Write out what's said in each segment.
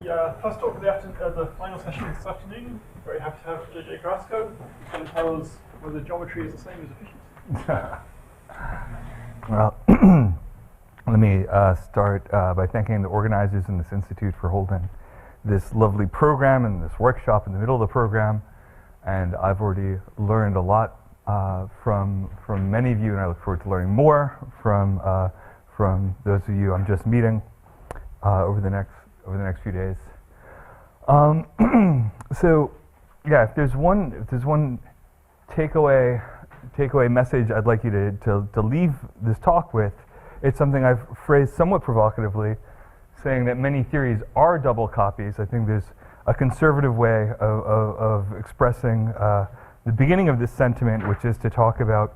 First talk of the final session this afternoon. Very happy to have Joseph Carrasco. He's going to tell us whether geometry is the same as efficiency. Well, let me start by thanking the organizers in this institute for holding this lovely program and this workshop in the middle of the program. And I've already learned a lot from many of you, and I look forward to learning more from those of you I'm just meeting over the next few days. So, yeah, if there's one takeaway message I'd like you to leave this talk with, it's something I've phrased somewhat provocatively, saying that many theories are double copies. I think there's a conservative way of expressing the beginning of this sentiment, which is to talk about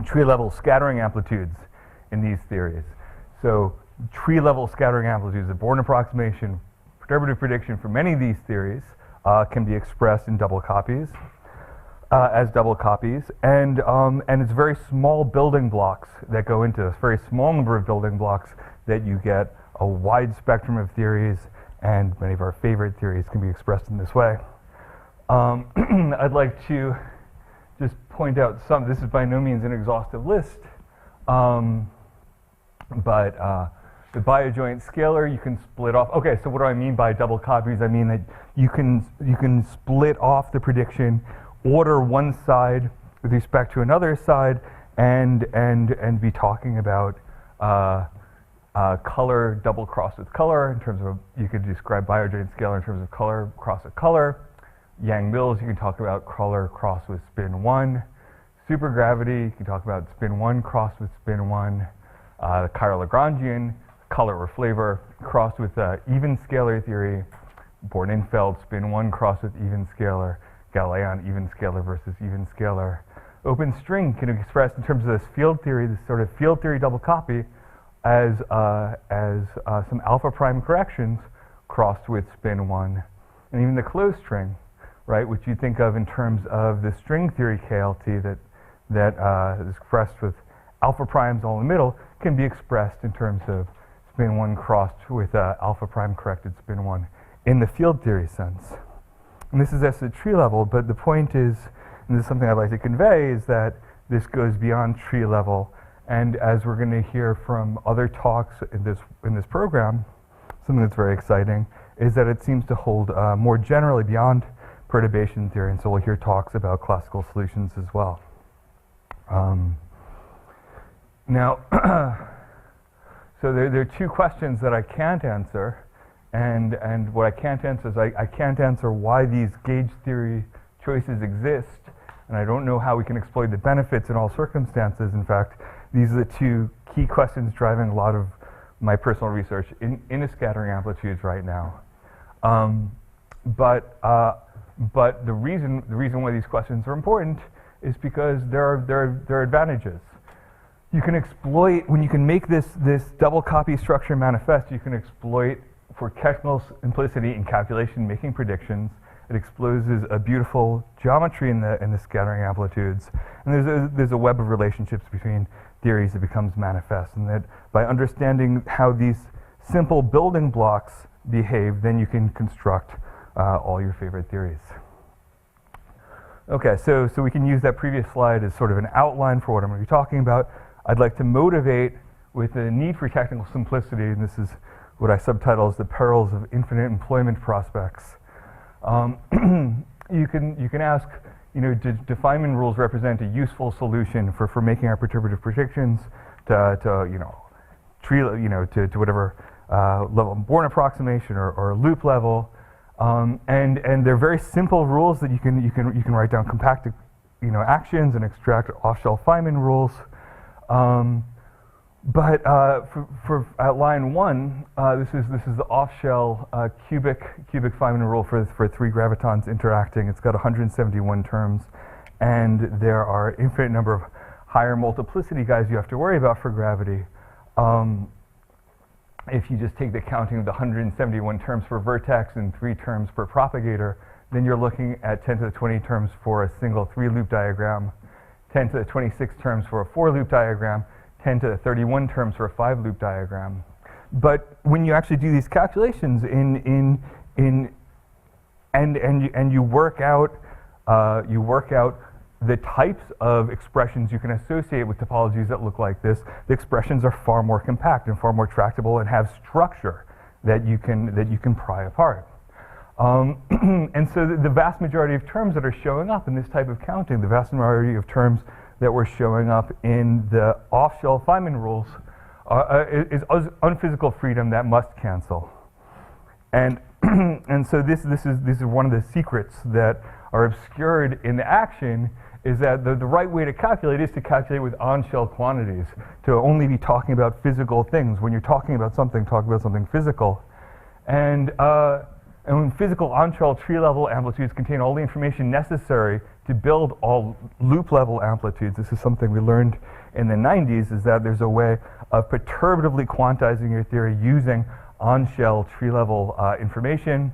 tree-level scattering amplitudes in these theories. So tree-level scattering amplitudes, the Born approximation, perturbative prediction for many of these theories can be expressed in double copies, as double copies, and it's very small building blocks that go into this, very small number of building blocks that you get a wide spectrum of theories, and many of our favorite theories can be expressed in this way. I'd like to just point out some, this is by no means an exhaustive list, but the biojoint scalar you can split off. Okay, so what do I mean by double copies? I mean that you can split off the prediction, order one side with respect to another side, and be talking about color double cross with color in terms of, you could describe biojoint scalar in terms of color cross with color. Yang-Mills, you can talk about color cross with spin 1. Supergravity, you can talk about spin 1 cross with spin 1. The chiral Lagrangian, color or flavor, crossed with even scalar theory. Born-Infeld, spin 1 cross with even scalar. Galilean, even scalar versus even scalar. Open string can be expressed in terms of this field theory, this sort of field theory double copy, as some alpha prime corrections crossed with spin 1. And even the closed string, right, which you think of in terms of the string theory KLT that is expressed with alpha primes all in the middle, can be expressed in terms of spin 1 crossed with alpha prime corrected spin 1 in the field theory sense. And this is at the tree level, but the point is, and this is something I'd like to convey, is that this goes beyond tree level. And as we're going to hear from other talks in this program, something that's very exciting is that it seems to hold more generally beyond perturbation theory, and so we'll hear talks about classical solutions as well. Now, so there are two questions that I can't answer, and what I can't answer is I can't answer why these gauge theory choices exist, and I don't know how we can exploit the benefits in all circumstances. In fact, these are the two key questions driving a lot of my personal research in the scattering amplitudes right now. But the reason why these questions are important is because there are advantages. You can exploit, when you can make this double copy structure manifest, you can exploit for technical simplicity in calculation, making predictions. It exposes a beautiful geometry in the scattering amplitudes, and there's a web of relationships between theories that becomes manifest, and that by understanding how these simple building blocks behave, then you can construct all your favorite theories. Okay, so we can use that previous slide as sort of an outline for what I'm going to be talking about. I'd like to motivate with the need for technical simplicity, and this is what I subtitle as the perils of infinite employment prospects. You can ask, do Feynman rules represent a useful solution for making our perturbative predictions to whatever level, Born approximation or loop level, and they're very simple rules that you can write down compact actions and extract off-shelf Feynman rules. But for at line 1, this is the off-shell cubic Feynman rule for 3 gravitons interacting. It's got 171 terms, and there are infinite number of higher multiplicity guys you have to worry about for gravity. If you just take the counting of the 171 terms per vertex and 3 terms per propagator, then you're looking at 10 to the 20 terms for a single 3-loop diagram, 10 to the 26 terms for a 4-loop diagram, 10 to the 31 terms for a 5-loop diagram. But when you actually do these calculations and you work out the types of expressions you can associate with topologies that look like this, the expressions are far more compact and far more tractable and have structure that you can pry apart. And so the vast majority of terms that are showing up in this type of counting, the vast majority of terms that were showing up in the off-shell Feynman rules is unphysical freedom that must cancel. And and so this is one of the secrets that are obscured in the action, is that the right way to calculate is to calculate with on-shell quantities, to only be talking about physical things. When you're talking about something, talk about something physical. And when physical on-shell tree-level amplitudes contain all the information necessary to build all loop-level amplitudes, this is something we learned in the 90s, is that there's a way of perturbatively quantizing your theory using on-shell tree-level information.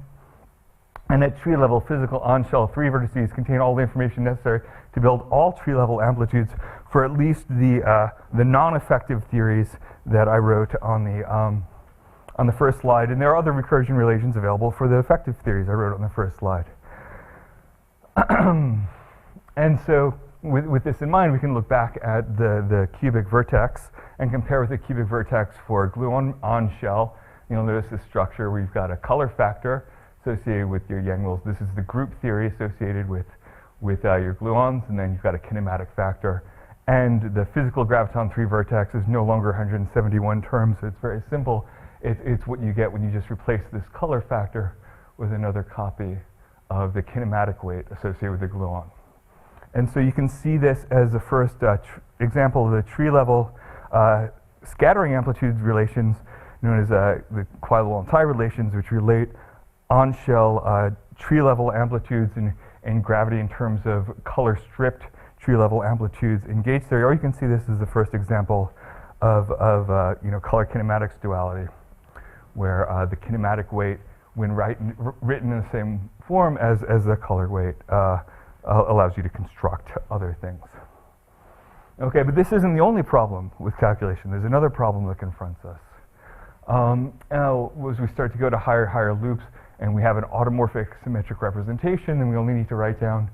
And at tree-level, physical on-shell 3 vertices contain all the information necessary to build all tree-level amplitudes for at least the non-effective theories that I wrote on the first slide. And there are other recursion relations available for the effective theories I wrote on the first slide. And so with this in mind, we can look back at the cubic vertex and compare with the cubic vertex for gluon on shell. You'll notice this structure where you've got a color factor associated with your Yang-Mills. This is the group theory associated with your gluons, and then you've got a kinematic factor. And the physical graviton 3 vertex is no longer 171 terms, so it's very simple. It's what you get when you just replace this color factor with another copy of the kinematic weight associated with the gluon. And so you can see this as the first example of the tree-level scattering amplitudes relations, known as the Quayle-Lontai relations, which relate on-shell tree-level amplitudes and gravity in terms of color-stripped tree-level amplitudes in gauge theory. Or you can see this as the first example of color kinematics duality, where the kinematic weight, when written in the same form as the color weight, allows you to construct other things. Okay, but this isn't the only problem with calculation. There's another problem that confronts us. Now, as we start to go to higher loops, and we have an automorphic symmetric representation, and we only need to write down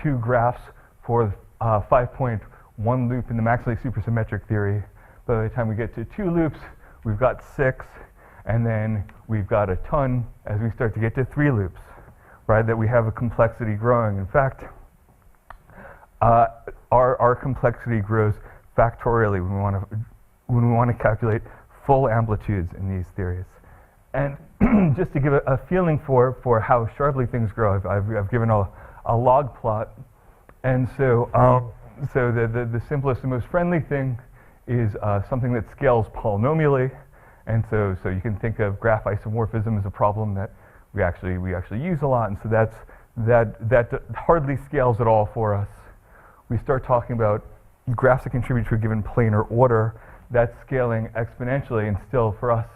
2 graphs for 5.1 loop in the maximally supersymmetric theory. By the time we get to 2 loops, we've got 6, and then we've got a ton as we start to get to 3 loops, right? That we have a complexity growing. In fact, our complexity grows factorially when we want to calculate full amplitudes in these theories. And just to give a feeling for how sharply things grow, I've given a log plot. And so the simplest and most friendly thing is something that scales polynomially. And so you can think of graph isomorphism as a problem that we actually use a lot. And so that hardly scales at all for us. We start talking about graphs that contribute to a given planar order. That's scaling exponentially, and still for us,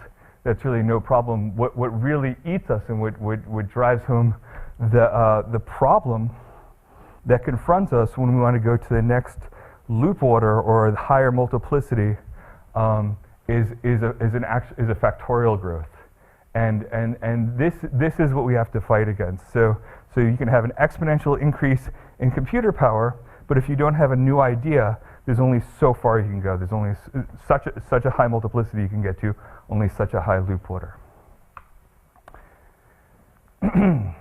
that's really no problem. What really eats us and what drives home the problem that confronts us when we want to go to the next loop order or the higher multiplicity is a factorial growth, and this is what we have to fight against. So you can have an exponential increase in computer power, but if you don't have a new idea, there's only so far you can go. There's only such a high multiplicity you can get to, only such a high loop order. And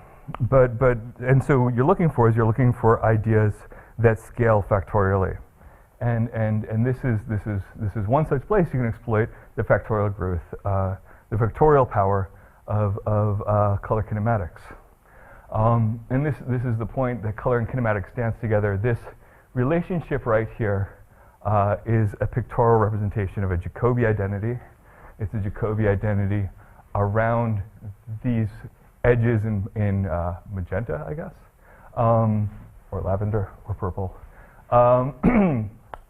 so what you're looking for ideas that scale factorially, and this is one such place you can exploit the factorial growth, the factorial power of color kinematics. And this is the point that color and kinematics dance together. This relationship right here is a pictorial representation of a Jacobi identity. It's a Jacobi identity around these edges in magenta, I guess, or lavender or purple.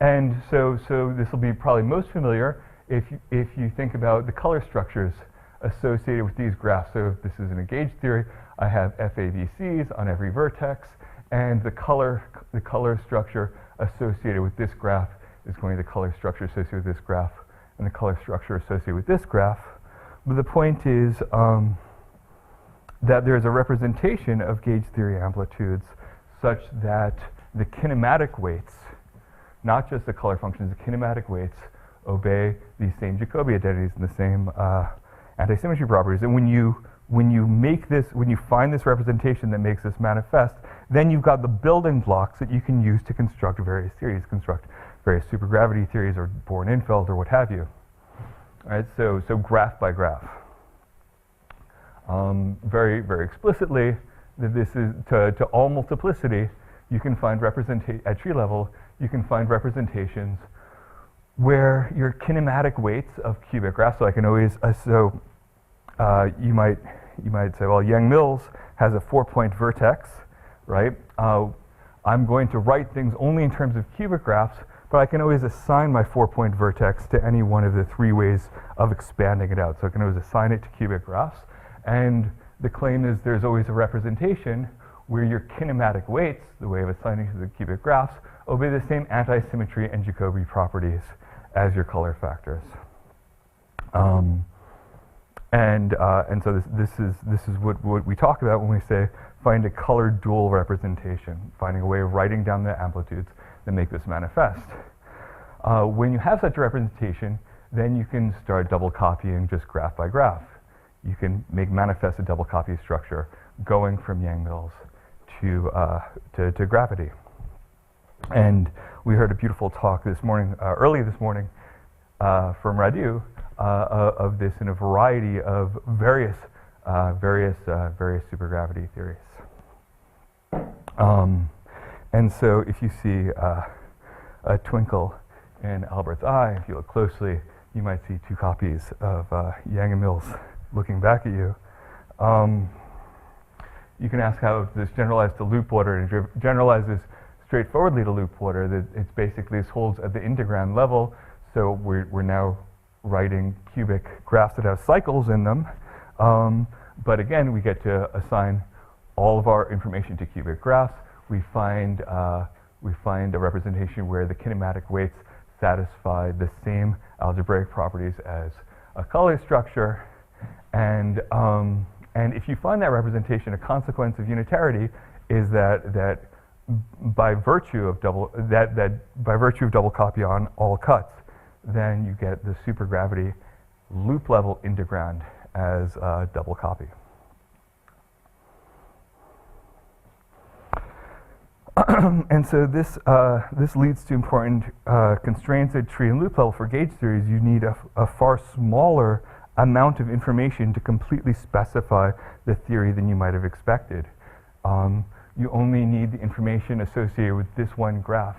And so this will be probably most familiar if you think about the color structures associated with these graphs. So if this is in a gauge theory, I have FAVCs on every vertex, and the color structure associated with this graph is going to be the color structure associated with this graph, and the color structure associated with this graph But the point is that there's a representation of gauge theory amplitudes such that the kinematic weights, not just the color functions, the kinematic weights obey these same Jacobi identities and the same anti-symmetry properties. And when you find this representation that makes this manifest, then you've got the building blocks that you can use to construct various theories, construct various supergravity theories or Born-Infeld or what have you. All right, so graph by graph. Very, very explicitly, that this is to all multiplicity, you can find at tree level, you can find representations where your kinematic weights of cubic graphs, so I can always, you might say, well, Yang-Mills has a 4-point vertex, right? I'm going to write things only in terms of cubic graphs, but I can always assign my 4-point vertex to any one of the 3 ways of expanding it out. So I can always assign it to cubic graphs. And the claim is there's always a representation where your kinematic weights, the way of assigning to the cubic graphs, obey the same anti-symmetry and Jacobi properties as your color factors. And so this is what we talk about when we say find a color dual representation, finding a way of writing down the amplitudes that make this manifest. When you have such a representation, then you can start double copying just graph by graph. You can make manifest a double copy structure going from Yang-Mills to gravity. And we heard a beautiful talk this morning, early this morning, from Radu of this in a variety of various supergravity theories. And so if you see a twinkle in Albert's eye, if you look closely, you might see 2 copies of Yang and Mills looking back at you. You can ask how this generalized to loop order, and it generalizes straightforwardly to loop order. That it's basically, this holds at the integrand level, so we're now writing cubic graphs that have cycles in them. But again, we get to assign all of our information to cubic graphs. We find a representation where the kinematic weights satisfy the same algebraic properties as a color structure. And if you find that representation, a consequence of unitarity is that by virtue of double copy on all cuts, then you get the supergravity loop level integrand as double copy. And so this leads to important constraints at tree and loop level for gauge theories. You need a far smaller amount of information to completely specify the theory than you might have expected. You only need the information associated with this one graph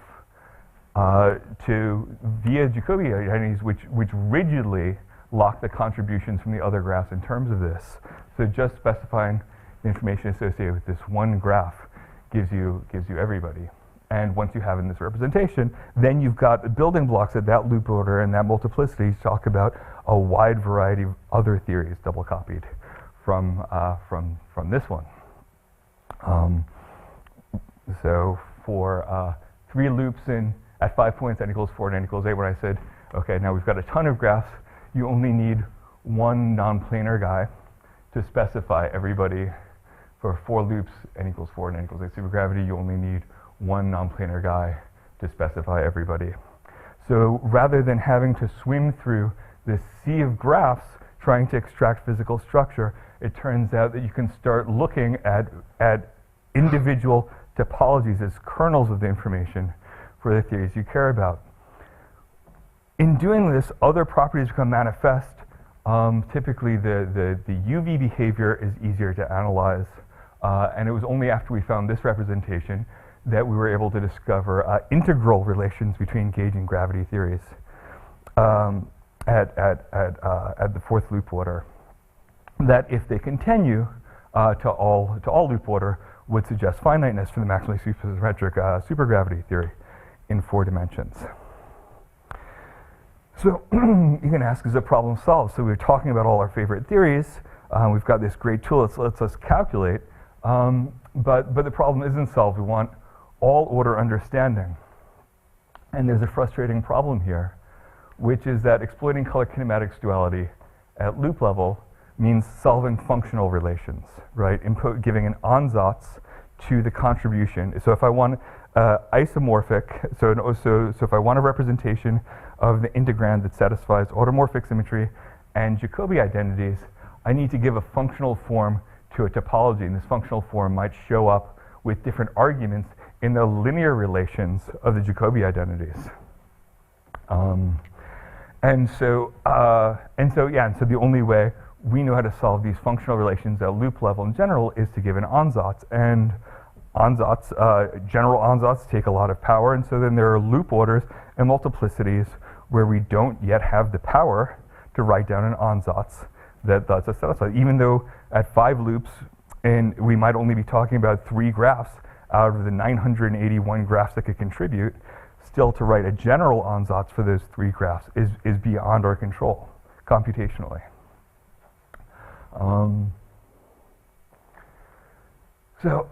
via Jacobi identities, which rigidly lock the contributions from the other graphs in terms of this. So just specifying the information associated with this one graph gives you everybody. And once you have in this representation, then you've got the building blocks at that loop order and that multiplicity to talk about a wide variety of other theories double copied from this one. So for 3 loops at 5 points, n equals 4 and n equals 8, when I said, okay, now we've got a ton of graphs, you only need one non-planar guy to specify everybody. For 4 loops, n equals 4 and n equals 8 supergravity, you only need one non-planar guy to specify everybody. So rather than having to swim through this sea of graphs trying to extract physical structure, it turns out that you can start looking at individual topologies as kernels of the information for the theories you care about. In doing this, other properties become manifest. Typically, the UV behavior is easier to analyze. And it was only after we found this representation that we were able to discover integral relations between gauge and gravity theories at the 4th loop order, that if they continue to all loop order would suggest finiteness for the maximally supersymmetric supergravity theory in 4 dimensions. So you can ask, is the problem solved? So we're talking about all our favorite theories. We've got this great tool that lets us calculate. But the problem isn't solved. We want all order understanding. And there's a frustrating problem here, which is that exploiting color kinematics duality at loop level means solving functional relations, right? Giving an ansatz to the contribution. So if I want isomorphic, so if I want a representation of the integrand that satisfies automorphic symmetry and Jacobi identities, I need to give a functional form to a topology, and this functional form might show up with different arguments in the linear relations of the Jacobi identities. And so the only way we know how to solve these functional relations at loop level in general is to give an ansatz. And ansatz, general ansatz take a lot of power, and so then there are loop orders and multiplicities where we don't yet have the power to write down an ansatz that lets us satisfy. Even though at 5 loops, and we might only be talking about 3 graphs out of the 981 graphs that could contribute, still to write a general ansatz for those 3 graphs is beyond our control computationally. So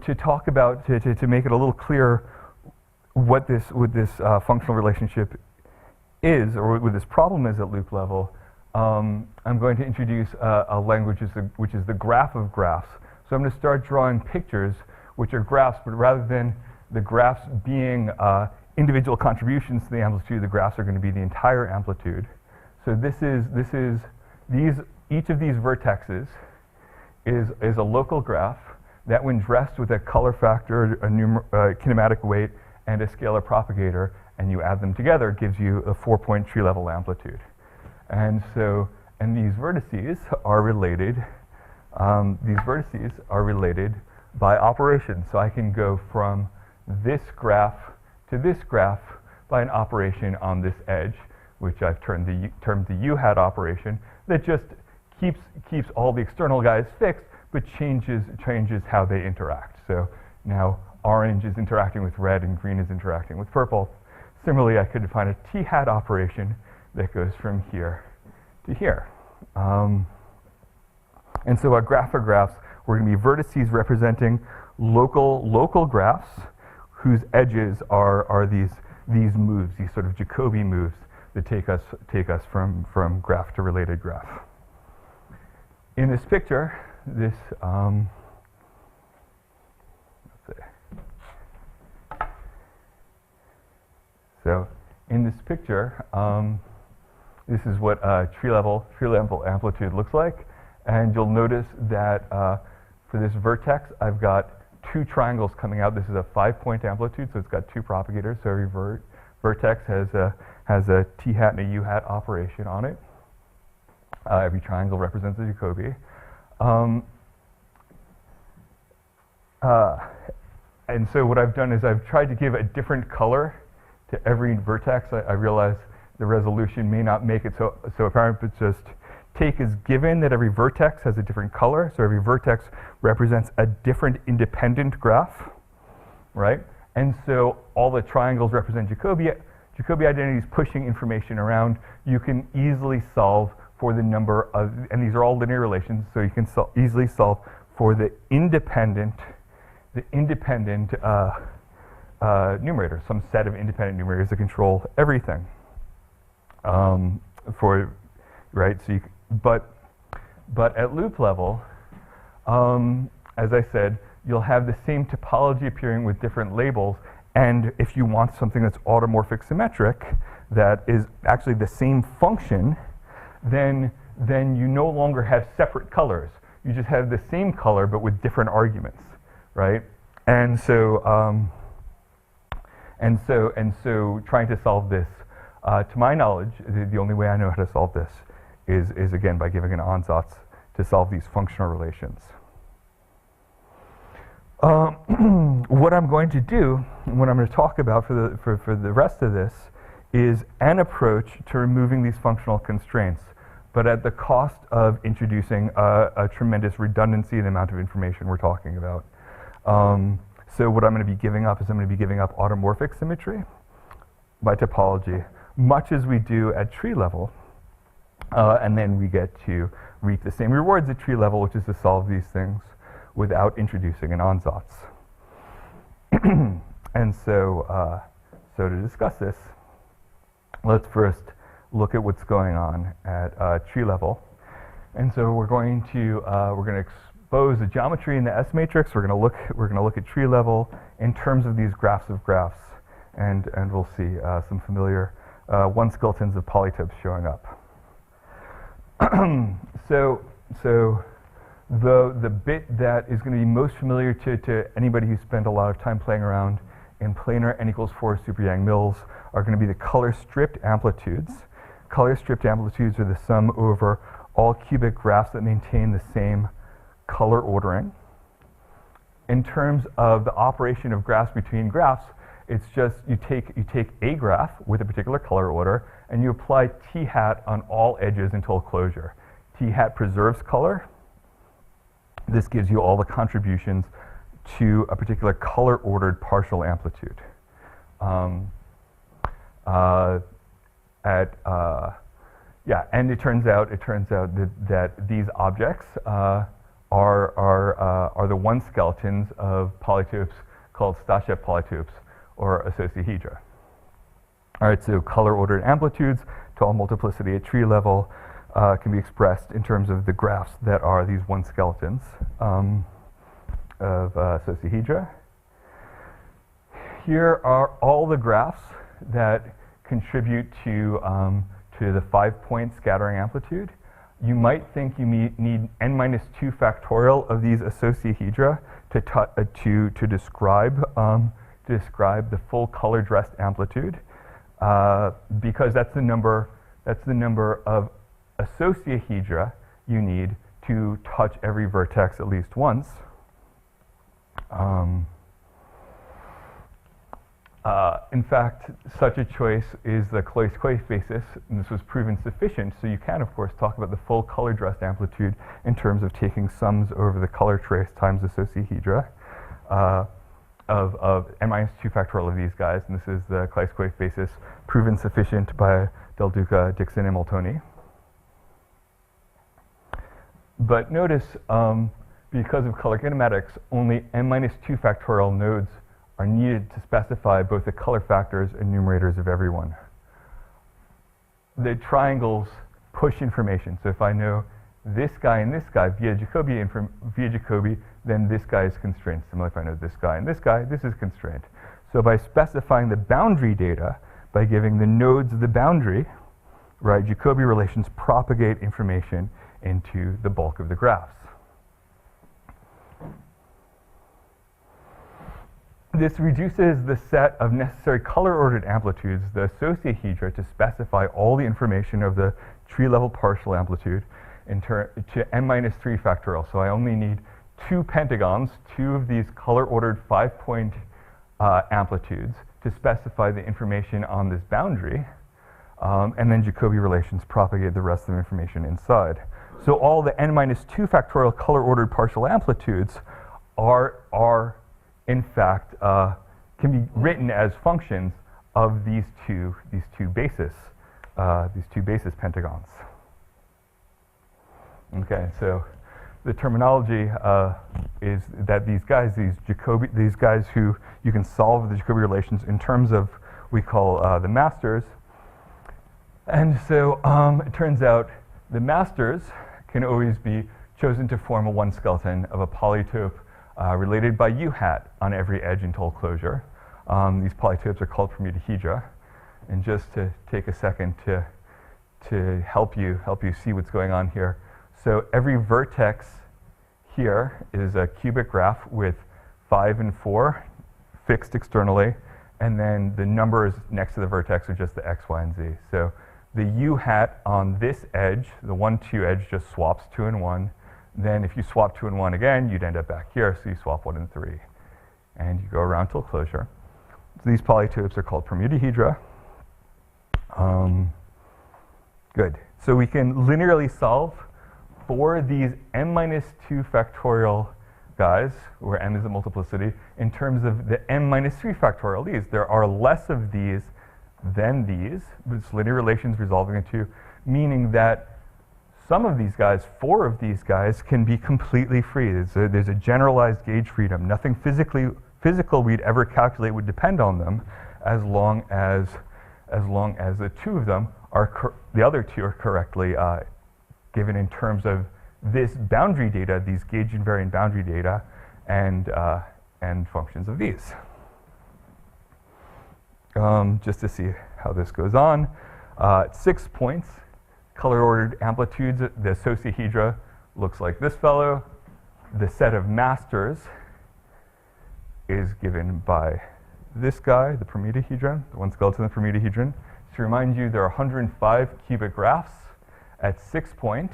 to talk about, to make it a little clearer what this functional relationship is, or what this problem is at loop level, I'm going to introduce a language which is the graph of graphs. So I'm going to start drawing pictures which are graphs, but rather than the graphs being individual contributions to the amplitude, the graphs are going to be the entire amplitude. So each of these vertexes is a local graph that, when dressed with a color factor, a kinematic weight, and a scalar propagator, and you add them together, gives you a 4-point tree level amplitude. And these vertices are related. By operation. So I can go from this graph to this graph by an operation on this edge, which I've termed the U-hat operation, that just keeps all the external guys fixed, but changes how they interact. So now orange is interacting with red and green is interacting with purple. Similarly, I could define a T-hat operation that goes from here to here. And so our graph of graphs, we're going to be vertices representing local graphs whose edges are these moves, these sort of Jacobi moves that take us from graph to related graph. In this picture, let's see. So in this picture, this is what tree level amplitude looks like, and you'll notice that for this vertex, I've got 2 triangles coming out. This is a 5-point amplitude, so it's got 2 propagators. So every vertex has a T-hat and a U-hat operation on it. Every triangle represents a Jacobi. And so what I've done is I've tried to give a different color to every vertex. I realize the resolution may not make it so apparent, but just take as given that every vertex has a different color. So every vertex represents a different independent graph, right? And so all the triangles represent Jacobi identities pushing information around. You can easily solve for the number of, and these are all linear relations, so you can easily solve for the independent numerator, some set of independent numerators that control everything. Right? So but at loop level, as I said, you'll have the same topology appearing with different labels, and if you want something that's automorphic symmetric, that is actually the same function, then you no longer have separate colors. You just have the same color but with different arguments, right? And so trying to solve this, to my knowledge, the only way I know how to solve this is again by giving an ansatz to solve these functional relations. What I'm going to do, and what I'm going to talk about for the rest of this, is an approach to removing these functional constraints, but at the cost of introducing a tremendous redundancy in the amount of information we're talking about. So what I'm going to be giving up is I'm going to be giving up automorphic symmetry by topology, much as we do at tree level, and then we get to reap the same rewards at tree level, which is to solve these things without introducing an ansatz. And so to discuss this, let's first look at what's going on at tree level. And so we're going to expose the geometry in the S matrix. We're going to look at tree level in terms of these graphs of graphs, and we'll see some familiar one skeletons of polytopes showing up. So the bit that is going to be most familiar to anybody who spent a lot of time playing around in planar n=4 super Yang-Mills are going to be the color-stripped amplitudes. Color-stripped amplitudes are the sum over all cubic graphs that maintain the same color ordering. In terms of the operation of graphs between graphs, it's just you take a graph with a particular color order and you apply t hat on all edges until closure. T hat preserves color. This gives you all the contributions to a particular color ordered partial amplitude. And it turns out that these objects are the one skeletons of polytopes called Stashev polytopes or associahedra. All right, so color ordered amplitudes to all multiplicity at tree level can be expressed in terms of the graphs that are these one skeletons of associahedra. Here are all the graphs that contribute to the 5-point scattering amplitude. You might think you need n-2 factorial of these associahedra to describe the full color dressed amplitude, because that's the number of associahedra you need to touch every vertex at least once. In fact, such a choice is the Saclay basis, and this was proven sufficient, so you can, of course, talk about the full color dressed amplitude in terms of taking sums over the color trace times associahedra of n-2 factorial of these guys, and this is the Saclay basis proven sufficient by Del Duca, Dixon, and Moltoni. But notice, because of color kinematics, only n-2 factorial nodes are needed to specify both the color factors and numerators of everyone. The triangles push information. So if I know this guy and this guy via Jacobi, then this guy is constrained. Similarly, if I know this guy and this guy, this is constrained. So by specifying the boundary data, by giving the nodes the boundary, right, Jacobi relations propagate information into the bulk of the graphs. This reduces the set of necessary color-ordered amplitudes, the associahedra, to specify all the information of the tree-level partial amplitude to n-3 factorial. So I only need 2 pentagons, 2 of these color-ordered 5-point amplitudes to specify the information on this boundary, and then Jacobi relations propagate the rest of the information inside. So all the n-2 factorial color-ordered partial amplitudes are in fact, can be written as functions of these two basis pentagons. Okay, so the terminology is that these guys who you can solve the Jacobi relations in terms of we call the masters. And so it turns out the masters can always be chosen to form a one skeleton of a polytope related by U hat on every edge until closure. These polytopes are called permutahedra. And just to take a second to help you see what's going on here. So every vertex here is a cubic graph with 5 and 4 fixed externally, and then the numbers next to the vertex are just the x, y, and z. So the U hat on this edge, the 1, 2 edge, just swaps 2 and 1. Then if you swap 2 and 1 again, you'd end up back here, so you swap 1 and 3. And you go around till closure. So these polytopes are called permutahedra. Good. So we can linearly solve for these m-2 factorial guys, where m is the multiplicity, in terms of the m-3 factorial these. There are less of these than these, but it's linear relations resolving into, meaning that some of these guys, 4 of these guys, can be completely free. There's a generalized gauge freedom. Nothing physical we'd ever calculate would depend on them, as long as the 2 of them the other two are correctly given in terms of this boundary data, these gauge invariant boundary data, and functions of these. Just to see how this goes on. 6 points, color-ordered amplitudes. The associahedra looks like this fellow. The set of masters is given by this guy, the permutahedron, the one skeleton of the permutahedron. To remind you, there are 105 cubic graphs at 6 point,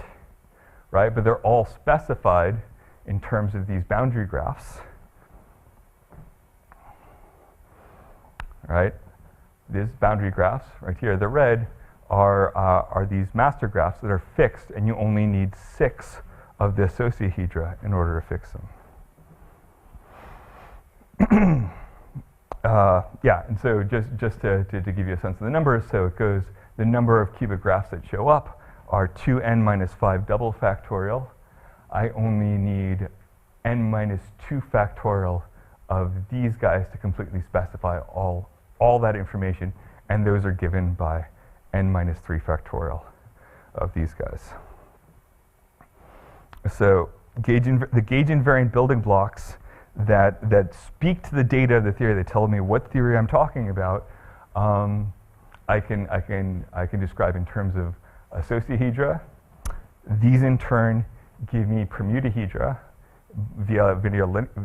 right? But they're all specified in terms of these boundary graphs, right? These boundary graphs right here, the red, are these master graphs that are fixed, and you only need 6 of the associahedra in order to fix them. Yeah, and so just to give you a sense of the numbers, so it goes, the number of cubic graphs that show up are 2n minus 5 double factorial. I only need n minus 2 factorial of these guys to completely specify all that information, and those are given by n minus 3 factorial of these guys. So the gauge invariant building blocks that speak to the data of the theory, that tell me what theory I'm talking about, I can describe in terms of associahedra. These in turn give me permutahedra via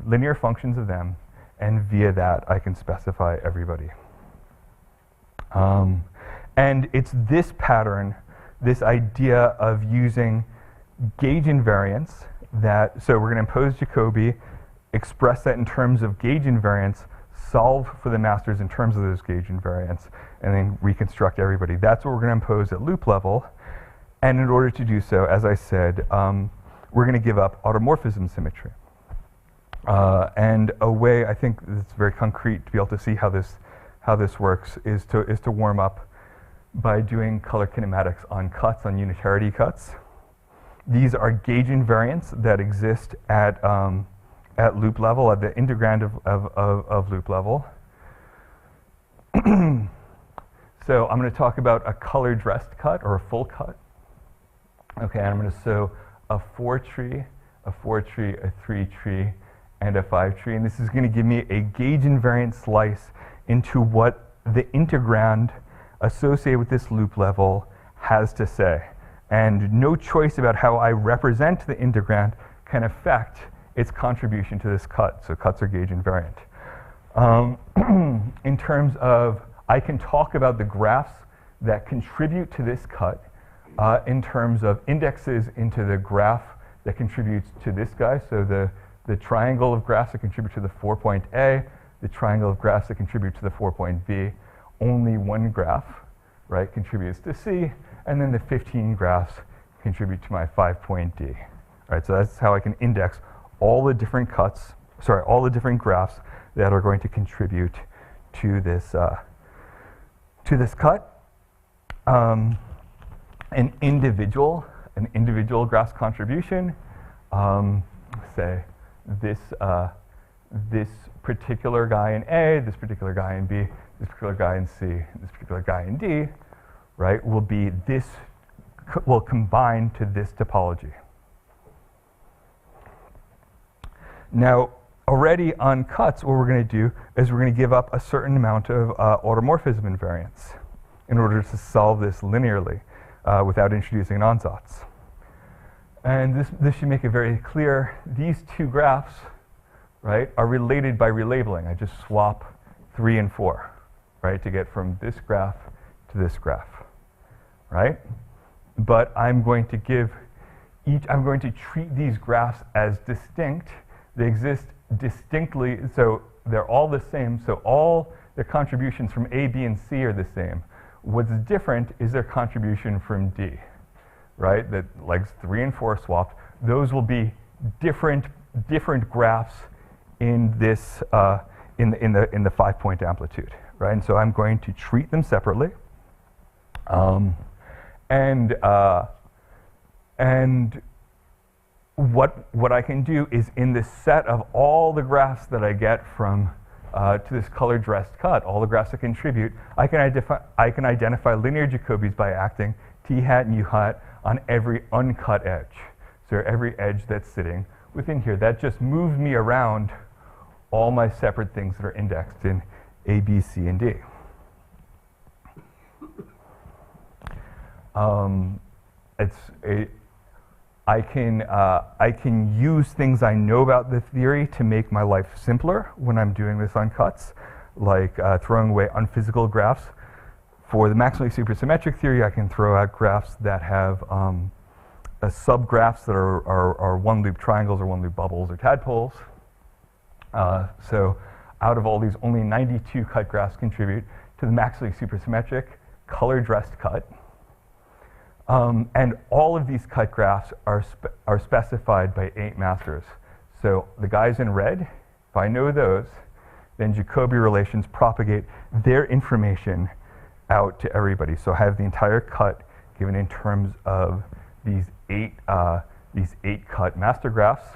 linear functions of them, and via that I can specify everybody. And it's this pattern, this idea of using gauge invariance that, so we're going to impose Jacobi, express that in terms of gauge invariance, solve for the masters in terms of those gauge invariance, and then reconstruct everybody. That's what we're going to impose at loop level. And in order to do so, as I said, we're going to give up automorphism symmetry. And a way, I think it's very concrete to be able to see how this works is to warm up by doing color kinematics on cuts, on unitarity cuts. These are gauge invariants that exist at loop level, at the integrand of loop level. So I'm going to talk about a color dressed cut or a full cut. Okay, and I'm going to show a 4 tree, a 4 tree, a 3 tree, and a 5 tree. And this is going to give me a gauge invariant slice into what the integrand associated with this loop level has to say. And no choice about how I represent the integrand can affect its contribution to this cut. So cuts are gauge invariant. In terms of, I can talk about the graphs that contribute to this cut in terms of indexes into the graph that contributes to this guy. So the triangle of graphs that contribute to the 4-point A, the triangle of graphs that contribute to the 4-point B. Only one graph, right, contributes to C, and then the 15 graphs contribute to my 5-point D. Right, so that's how I can index all the different cuts, sorry, all the different graphs that are going to contribute to this cut. An individual graph's contribution, say this particular guy in A, this particular guy in B, this particular guy in C, this particular guy in D, right, will combine to this topology. Now, already on cuts, what we're going to do is we're going to give up a certain amount of automorphism invariance in order to solve this linearly without introducing an ansatz. And this should make it very clear. These two graphs, right, are related by relabeling. I just swap 3 and 4, right, to get from this graph to this graph, right? But I'm going to treat these graphs as distinct. They exist distinctly, so they're all the same. So all their contributions from A, B, and C are the same. What's different is their contribution from D, right? That legs 3 and 4 swapped. Those will be different graphs in this in the 5-point amplitude, right? And so I'm going to treat them separately, and what I can do is in the set of all the graphs that I get from to this color dressed cut, all the graphs that contribute, I can identify linear Jacobies by acting t hat and u hat on every uncut edge. So every edge that's sitting within here. That just moves me around all my separate things that are indexed in A, B, C, and D. I can use things I know about the theory to make my life simpler when I'm doing this on cuts, like throwing away unphysical graphs. For the maximally supersymmetric theory, I can throw out graphs that have subgraphs that are one-loop triangles or one-loop bubbles or tadpoles. So out of all these, only 92 cut graphs contribute to the maximally supersymmetric color-dressed cut. And all of these cut graphs are specified by 8 masters. So the guys in red, if I know those, then Jacobi relations propagate their information out to everybody. So I have the entire cut given in terms of these eight cut master graphs.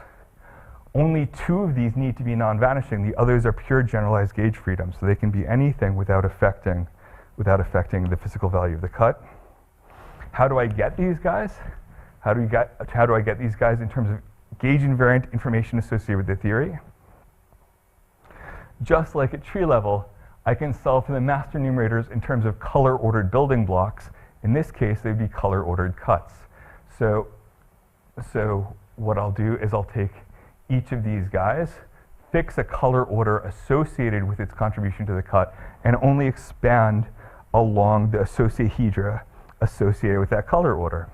Only 2 of these need to be non-vanishing. The others are pure generalized gauge freedom. So they can be anything without affecting the physical value of the cut. How do I get these guys? How do I get these guys in terms of gauge invariant information associated with the theory? Just like at tree level, I can solve for the master numerators in terms of color-ordered building blocks. In this case, they'd be color-ordered cuts. So what I'll do is I'll take each of these guys, fix a color order associated with its contribution to the cut, and only expand along the associahedra associated with that color order.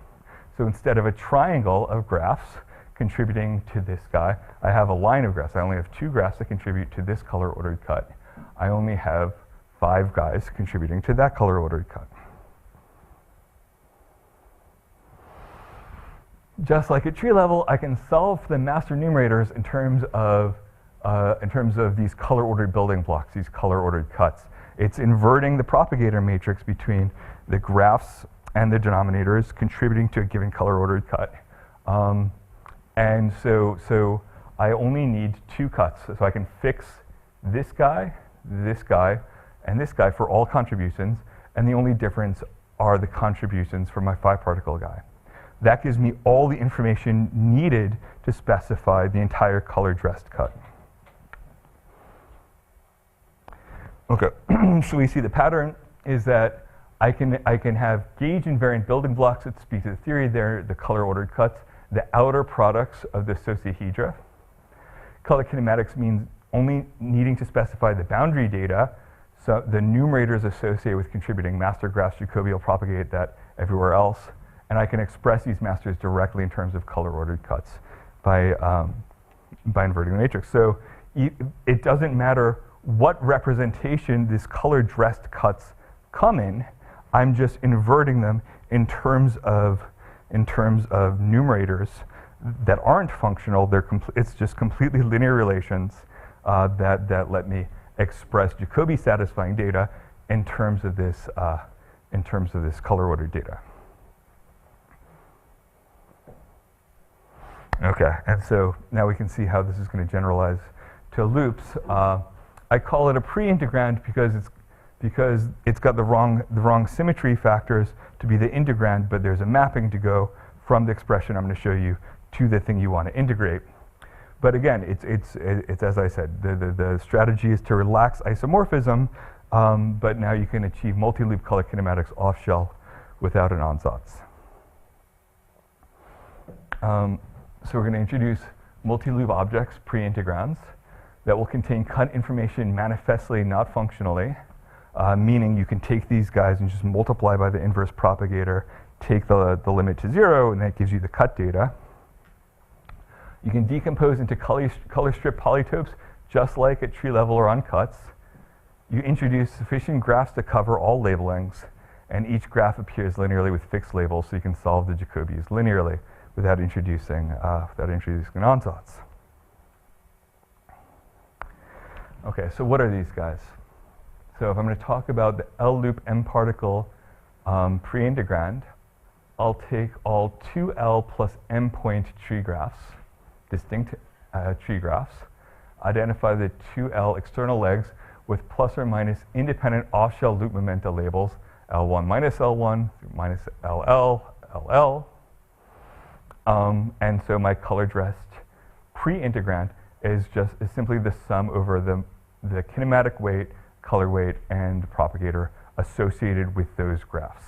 So instead of a triangle of graphs contributing to this guy, I have a line of graphs. I only have 2 graphs that contribute to this color-ordered cut. I only have 5 guys contributing to that color-ordered cut. Just like at tree level, I can solve for the master numerators in terms of these color-ordered building blocks, these color-ordered cuts. It's inverting the propagator matrix between the graphs and the denominators contributing to a given color-ordered cut. And so I only need 2 cuts. So I can fix this guy, and this guy for all contributions, and the only difference are the contributions for my 5-particle guy. That gives me all the information needed to specify the entire color-dressed cut. Okay, so we see the pattern is that I can have gauge invariant building blocks that speak to the theory. They're the color-ordered cuts, the outer products of the associahedra. Color kinematics means only needing to specify the boundary data, so the numerators associated with contributing master graphs. Jacobi will propagate that everywhere else. And I can express these masters directly in terms of color-ordered cuts by inverting the matrix. So it doesn't matter what representation these color-dressed cuts come in. I'm just inverting them in terms of numerators that aren't functional. It's just completely linear relations that let me express Jacobi-satisfying data in terms of this color-ordered data. Okay, and so now we can see how this is going to generalize to loops. I call it a pre-integrand because it's got the wrong symmetry factors to be the integrand, but there's a mapping to go from the expression I'm going to show you to the thing you want to integrate. But again, it's as I said, the strategy is to relax isomorphism, but now you can achieve multi-loop color kinematics off-shelf without an ansatz. So we're going to introduce multi-loop objects, pre-integrands, that will contain cut information manifestly, not functionally, meaning you can take these guys and just multiply by the inverse propagator, take the limit to 0, and that gives you the cut data. You can decompose into color strip polytopes, just like at tree level or on cuts. You introduce sufficient graphs to cover all labelings, and each graph appears linearly with fixed labels, so you can solve the Jacobies linearly without introducing an ansatz. Okay, so what are these guys? So if I'm going to talk about the L-loop M-particle pre-integrand, I'll take all 2L plus M point tree graphs, distinct tree graphs. identify the 2L external legs with plus or minus independent off-shell loop momenta labels, L1 minus L1, minus LL, LL. And so my color-dressed pre-integrand is simply the sum over the kinematic weight, color weight, and propagator associated with those graphs.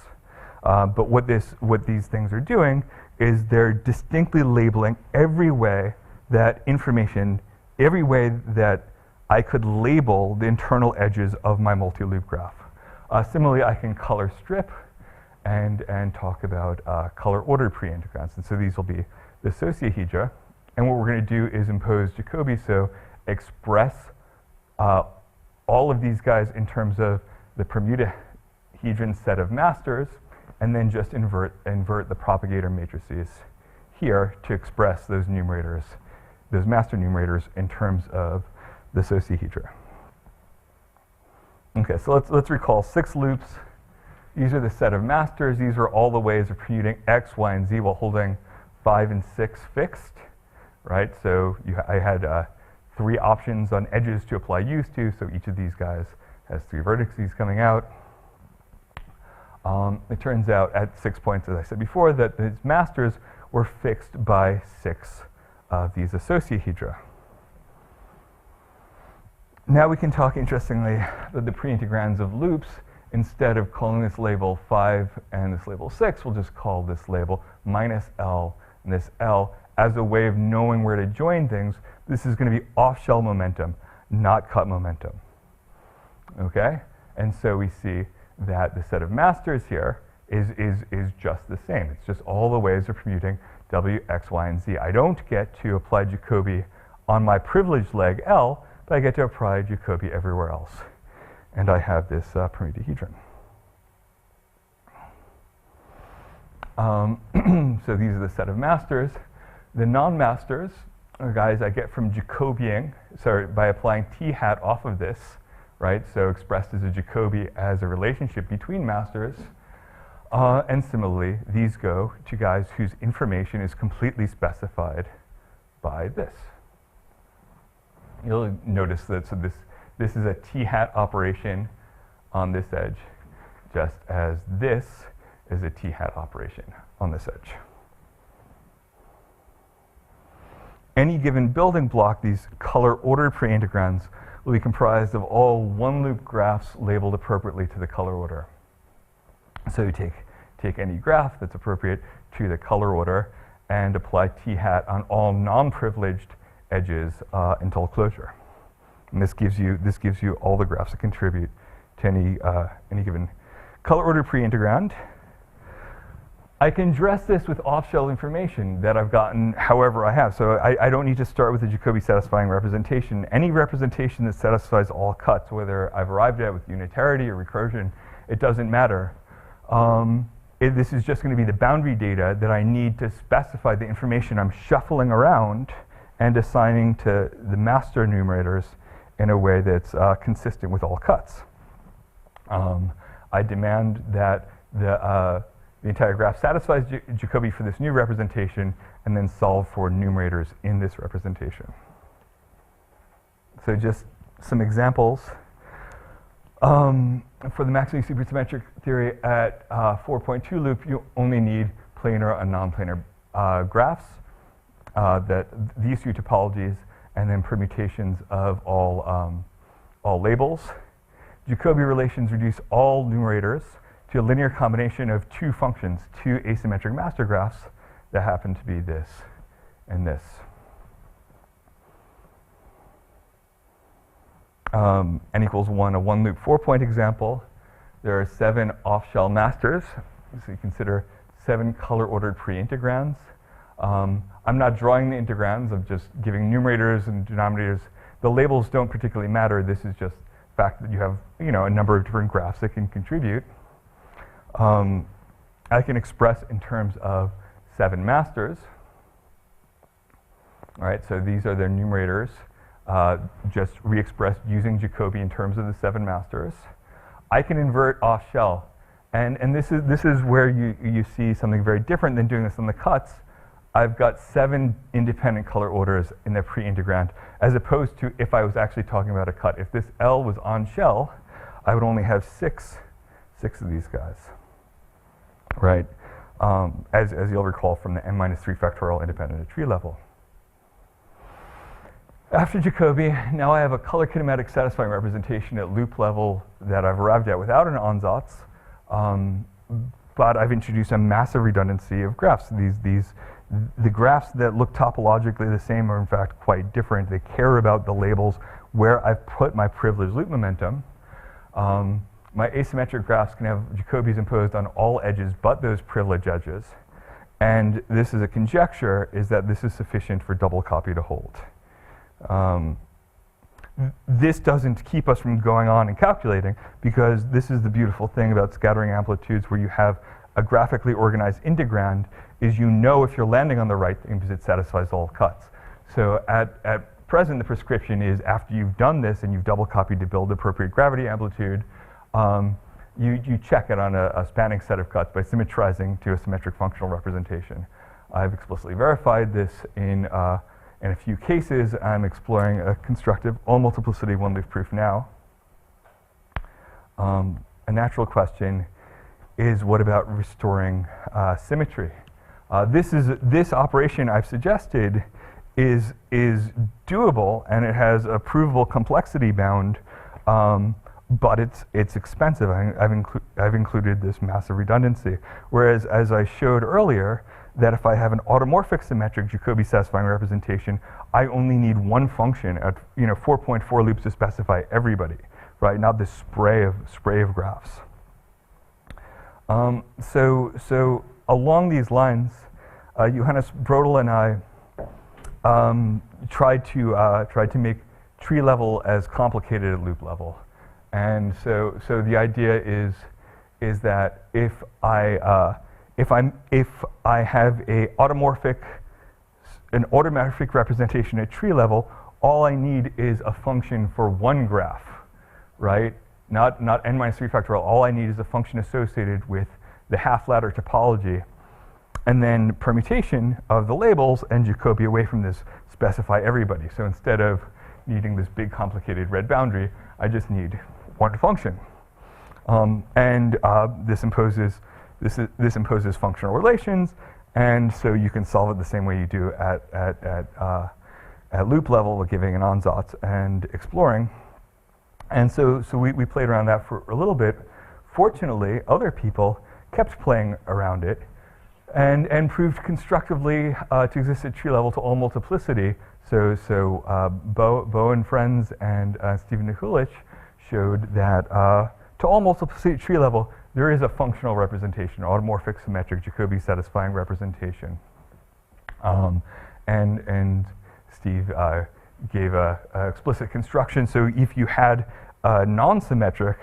But what these things are doing is they're distinctly labeling every way that information, every way that I could label the internal edges of my multi-loop graph. Similarly, I can color strip and talk about color ordered pre-integrands. And so these will be the sociohedra. And what we're going to do is impose Jacobi, so express all of these guys in terms of the permutahedron set of masters, and then just invert the propagator matrices here to express those numerators, those master numerators in terms of the sociohedra. Okay, so let's recall 6 loops. These are the set of masters. These are all the ways of permuting x, y, and z while holding 5 and 6 fixed, right? So I had 3 options on edges to apply use to, so each of these guys has 3 vertices coming out. It turns out at 6 points, as I said before, that these masters were fixed by 6 of these sociohedra. Now we can talk, interestingly, that the pre-integrands of loops, instead of calling this label 5 and this label 6, we'll just call this label minus L and this L as a way of knowing where to join things. This is going to be off-shell momentum, not cut momentum. Okay? And so we see that the set of masters here is just the same. It's just all the ways of permuting W, X, Y, and Z. I don't get to apply Jacobi on my privileged leg L, but I get to apply Jacobi everywhere else. And I have this permutahedron. So these are the set of masters. The non-masters are guys I get from Jacobiing, sorry, by applying T hat off of this, right? So expressed as a Jacobi as a relationship between masters. And similarly, these go to guys whose information is completely specified by this. You'll notice that so this is a T hat operation on this edge, just as this is a T hat operation on this edge. Any given building block, these color ordered pre-integrands will be comprised of all one-loop graphs labeled appropriately to the color order. So you take any graph that's appropriate to the color order and apply T hat on all non-privileged edges until closure. And this gives you all the graphs that contribute to any given color ordered pre-integrand. I can dress this with off-shell information that I've gotten however I have. So I don't need to start with a Jacobi satisfying representation. Any representation that satisfies all cuts, whether I've arrived at with unitarity or recursion, it doesn't matter. This is just going to be the boundary data that I need to specify the information I'm shuffling around and assigning to the master numerators in a way that's consistent with all cuts. I demand that the entire graph satisfies Jacobi for this new representation and then solve for numerators in this representation. So just some examples. For the maximally supersymmetric theory at 4.2 loop, you only need planar and non-planar graphs, that these two topologies, and then permutations of all labels. Jacobi relations reduce all numerators to a linear combination of 2 functions, 2 asymmetric master graphs that happen to be this and this. N equals 1, a 1-loop 4-point example. There are 7 off-shell masters, so you consider 7 color-ordered pre-integrands. I'm not drawing the integrands, I'm just giving numerators and denominators. The labels don't particularly matter. This is just the fact that you have, a number of different graphs that can contribute. I can express in terms of 7 masters. All right, so these are their numerators, just re-expressed using Jacobi in terms of the 7 masters. I can invert off-shell, and this is where you see something very different than doing this on the cuts. I've got 7 independent color orders in the pre-integrand, as opposed to if I was actually talking about a cut. If this L was on shell, I would only have six of these guys, right? As you'll recall from the n-3 factorial independent at tree level. After Jacobi, now I have a color kinematic satisfying representation at loop level that I've arrived at without an ansatz, but I've introduced a massive redundancy of graphs. The graphs that look topologically the same are in fact quite different. They care about the labels where I've put my privileged loop momentum. My asymmetric graphs can have Jacobis imposed on all edges but those privileged edges. And this is a conjecture, is that this is sufficient for double copy to hold. This doesn't keep us from going on and calculating, because this is the beautiful thing about scattering amplitudes, where you have a graphically organized integrand, is you know if you're landing on the right thing because it satisfies all cuts. So at present, the prescription is after you've done this and you've double copied to build appropriate gravity amplitude, you check it on a spanning set of cuts by symmetrizing to a symmetric functional representation. I've explicitly verified this in a few cases. I'm exploring a constructive all-multiplicity one-leaf proof now. A natural question is, what about restoring symmetry? This operation I've suggested is doable, and it has a provable complexity bound, but it's expensive. I've included this massive redundancy. Whereas, as I showed earlier, that if I have an automorphic symmetric Jacobi satisfying representation, I only need one function at 4.4 loops to specify everybody, right? Not this spray of graphs. So along these lines, Johannes Brodel and I tried to make tree level as complicated at loop level, and so the idea is that if I have an automorphic representation at tree level, all I need is a function for one graph, right? Not n-3 factorial. All I need is a function associated with the half-ladder topology, and then permutation of the labels and Jacobi away from this specify everybody. So instead of needing this big complicated red boundary, I just need one function, this imposes functional relations, and so you can solve it the same way you do at loop level, with giving an ansatz and exploring. And so we played around that for a little bit. Fortunately, other people kept playing around it and proved constructively to exist at tree level to all multiplicity. So Bo and friends and Stephen Nikulich showed that to all multiplicity at tree level, there is a functional representation, automorphic symmetric Jacobi satisfying representation. And Steve gave a explicit construction. So if you had a non-symmetric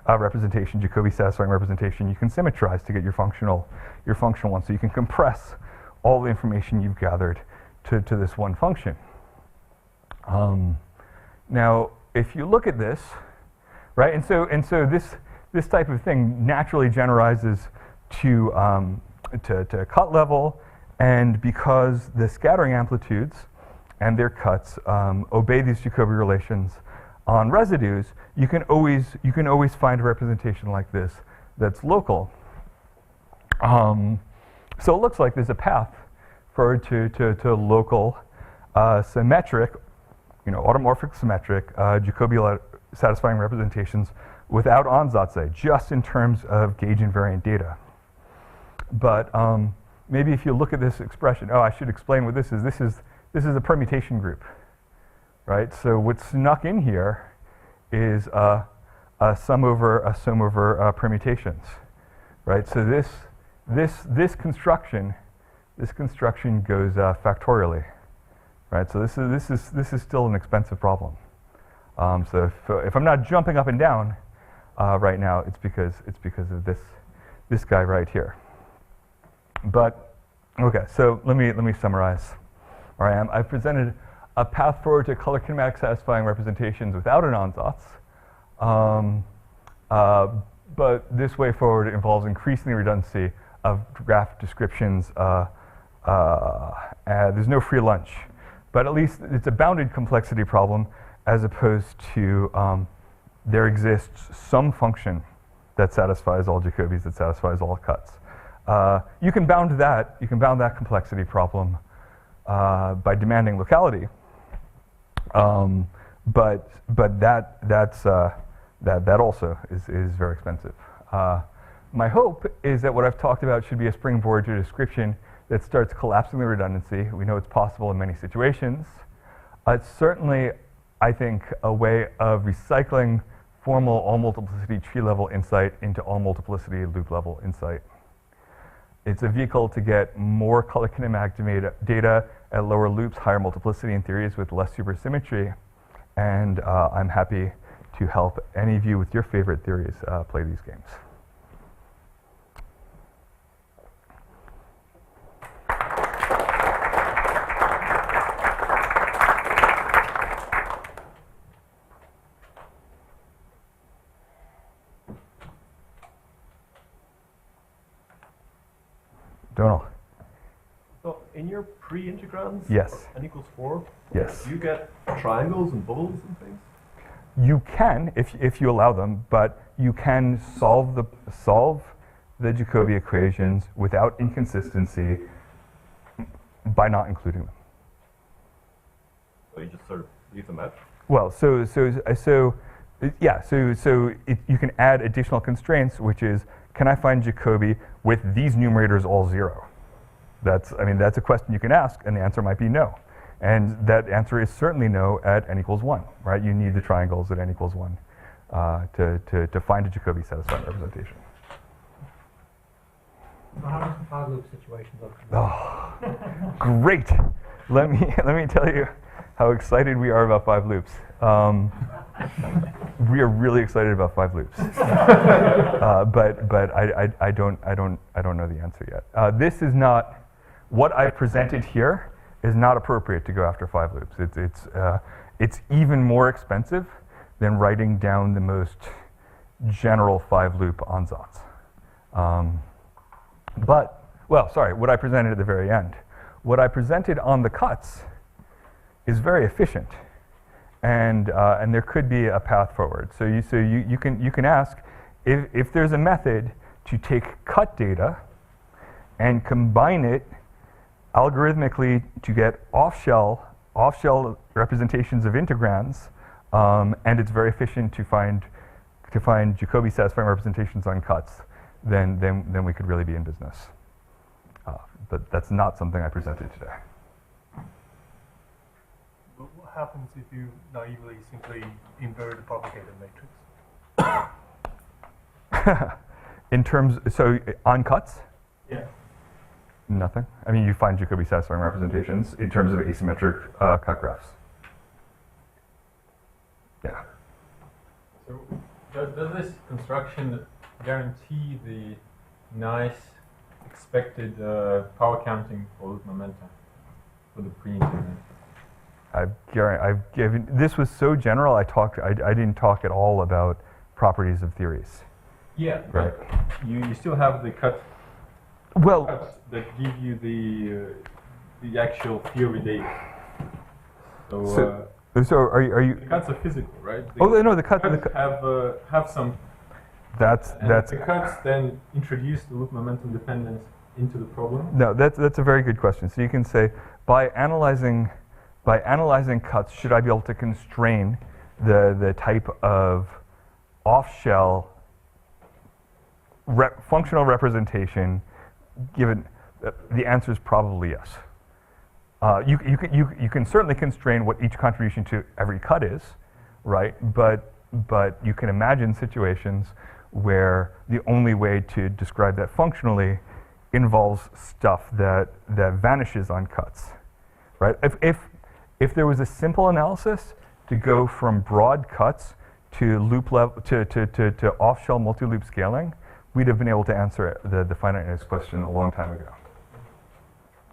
representation, Jacobi satisfying representation, you can symmetrize to get your functional one. So you can compress all the information you've gathered to this one function. Now, if you look at this, right, and so this type of thing naturally generalizes to cut level, and because the scattering amplitudes and their cuts obey these Jacobi relations on residues, you can always find a representation like this that's local. So it looks like there's a path forward to local symmetric, automorphic symmetric Jacobi satisfying representations without ansatz, just in terms of gauge invariant data. But maybe if you look at this expression, I should explain what this is. This is a permutation group, right? So what's snuck in here is a sum over permutations, right? So this construction goes factorially, right? So this is still an expensive problem. So if I'm not jumping up and down right now, it's because of this guy right here. But okay, so let me summarize where I am. I've presented a path forward to color kinematic satisfying representations without an ansatz. But this way forward involves increasing the redundancy of graph descriptions, there's no free lunch. But at least it's a bounded complexity problem as opposed to there exists some function that satisfies all Jacobis, that satisfies all cuts. You can bound that complexity problem by demanding locality. But that also is very expensive. My hope is that what I've talked about should be a springboard to a description that starts collapsing the redundancy. We know it's possible in many situations. It's certainly, I think, a way of recycling formal all-multiplicity tree-level insight into all-multiplicity loop-level insight. It's a vehicle to get more color kinematic data at lower loops, higher multiplicity in theories with less supersymmetry. And I'm happy to help any of you with your favorite theories play these games. Donald. So in your pre-integrands, Yes. n equals 4, Yes. you get triangles and bubbles and things? You can, if you allow them, but you can solve the Jacobi equations without inconsistency by not including them. So you just sort of leave them out? Well, you can add additional constraints, which is, can I find Jacobi with these numerators all 0? That's a question you can ask, and the answer might be no. And that answer is certainly no at n equals 1, right? You need the triangles at n equals 1 to find a Jacobi satisfying representation. So how does the five loop situation look? Oh, great. Let me tell you how excited we are about 5 loops. We are really excited about 5 loops, but I don't know the answer yet. This is not what I presented here. Is not appropriate to go after 5 loops. It's even more expensive than writing down the most general 5 loop ansatz. What I presented at the very end. What I presented on the cuts is very efficient, and there could be a path forward. So you can ask if there's a method to take cut data and combine it algorithmically to get off-shell representations of integrands, and it's very efficient to find Jacobi satisfying representations on cuts, then we could really be in business. But that's not something I presented today. But what happens if you naively simply invert the provocative matrix? In terms, so on cuts? Yeah. Nothing. I mean, you find Jacobi satisfying representations in terms of asymmetric cut graphs. Yeah. So does this construction guarantee the nice expected power counting for loop momentum for the pre-integral? I've given, this was so general, I didn't talk at all about properties of theories. Yeah, Right. You still have the cuts that give you the actual theory data. So are you? the cuts are physical, right? The cuts have some. That's the cuts then introduce the loop momentum dependence into the problem. No, that's a very good question. So you can say by analyzing cuts, should I be able to constrain the type of off-shell functional representation? Given the answer is probably yes. You can certainly constrain what each contribution to every cut is, right? But you can imagine situations where the only way to describe that functionally involves stuff that vanishes on cuts, right? If there was a simple analysis to go from broad cuts to loop level to off-shell multi-loop scaling, we'd have been able to answer the finiteness question a long time ago,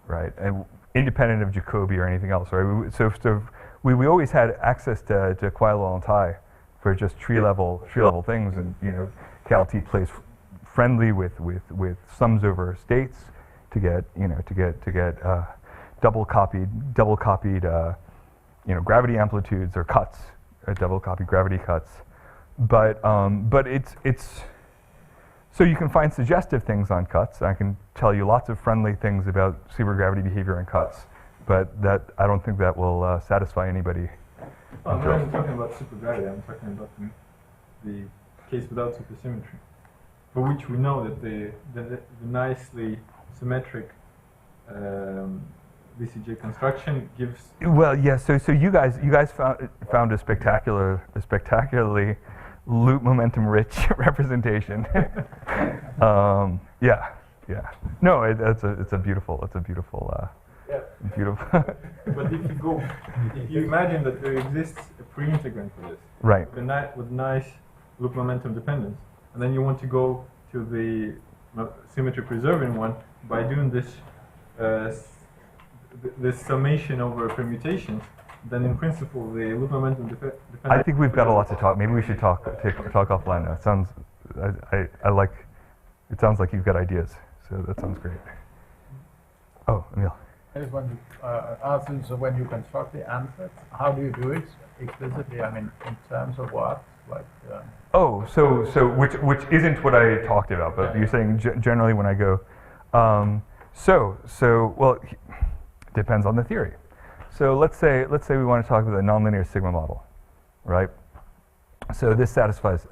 right? And independent of Jacobi or anything else, right? So we always had access to Quail and Tai for just tree level things, and CalT plays friendly with sums over states to get double copied gravity amplitudes or cuts, double copied gravity cuts. But it's so you can find suggestive things on cuts. I can tell you lots of friendly things about supergravity behavior in cuts, but that I don't think that will satisfy anybody. I'm not even talking about supergravity. I'm talking about the case without supersymmetry, for which we know that the nicely symmetric VCJ construction gives. Well, yeah. So you guys found a spectacularly loop momentum rich representation. Yeah. No, it's a beautiful. Beautiful. But if you imagine that there exists a pre-integrand for this, right? With nice loop momentum dependence, and then you want to go to the symmetry preserving one by doing this this summation over permutations, then in principle the loop momentum dependence. I think we've got a lot to talk. Maybe we should talk offline now. It sounds I like. It sounds like you've got ideas. So that sounds great. Oh, Emil. I just want to ask you, so when you construct the answers, how do you do it explicitly? I mean, in terms of what? Like. Oh, so which isn't what I talked about, but you're saying generally when I go. Well, depends on the theory. So let's say we want to talk about a nonlinear sigma model, right? So this satisfies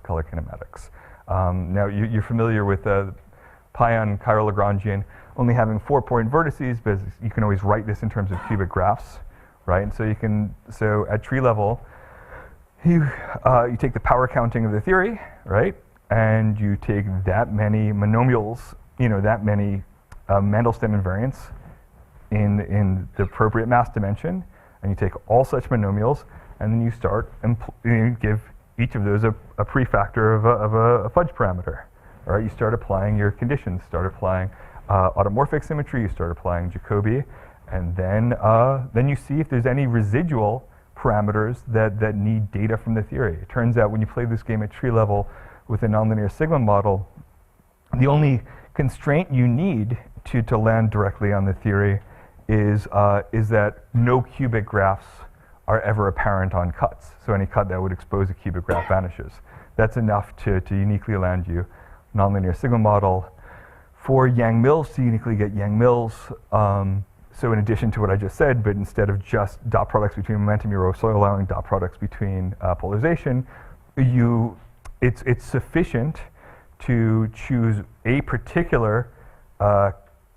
color kinematics. Now you're familiar with pion chiral Lagrangian only having 4-point vertices, but you can always write this in terms of cubic graphs, right? And so at tree level, you take the power counting of the theory, right? And you take that many monomials, that many Mandel-Stem invariants in the appropriate mass dimension, and you take all such monomials, and then you start you give each of those a prefactor of a fudge parameter. All right, you start applying your conditions, start applying automorphic symmetry, you start applying Jacobi, and then you see if there's any residual parameters that need data from the theory. It turns out when you play this game at tree level with a nonlinear sigma model, the only constraint you need to land directly on the theory is that no cubic graphs are ever apparent on cuts. So any cut that would expose a cubic graph vanishes. That's enough to uniquely land you nonlinear sigma model. For Yang-Mills, to uniquely get Yang-Mills, so in addition to what I just said, but instead of just dot products between momentum, you're also allowing dot products between polarization, it's sufficient to choose a particular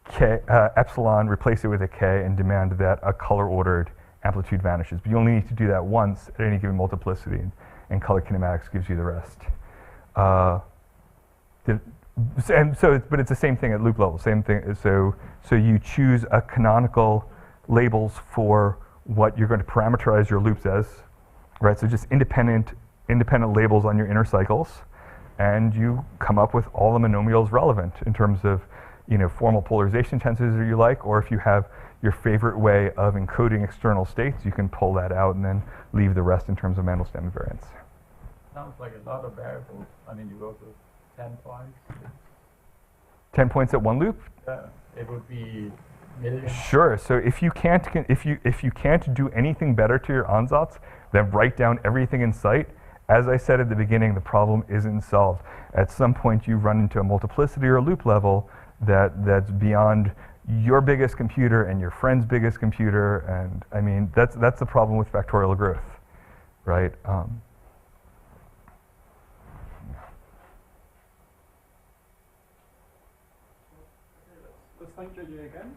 epsilon, replace it with a k, and demand that a color-ordered amplitude vanishes. But you only need to do that once at any given multiplicity, and color kinematics gives you the rest. But it's the same thing at loop level. Same thing. So you choose a canonical labels for what you're going to parameterize your loops as, right? So just independent labels on your inner cycles, and you come up with all the monomials relevant in terms of formal polarization tensors that you like, or if you have your favorite way of encoding external states, you can pull that out and then leave the rest in terms of Mandel-Stem invariance. Sounds like a lot of variables. I mean, you go to 10 points. 10 points at one loop? It would be millions. Sure. So if you can't do anything better to your ansatz, then write down everything in sight. As I said at the beginning, the problem isn't solved. At some point, you run into a multiplicity or a loop level that's beyond your biggest computer and your friend's biggest computer, and I mean that's the problem with factorial growth, right? Let's thank JJ again.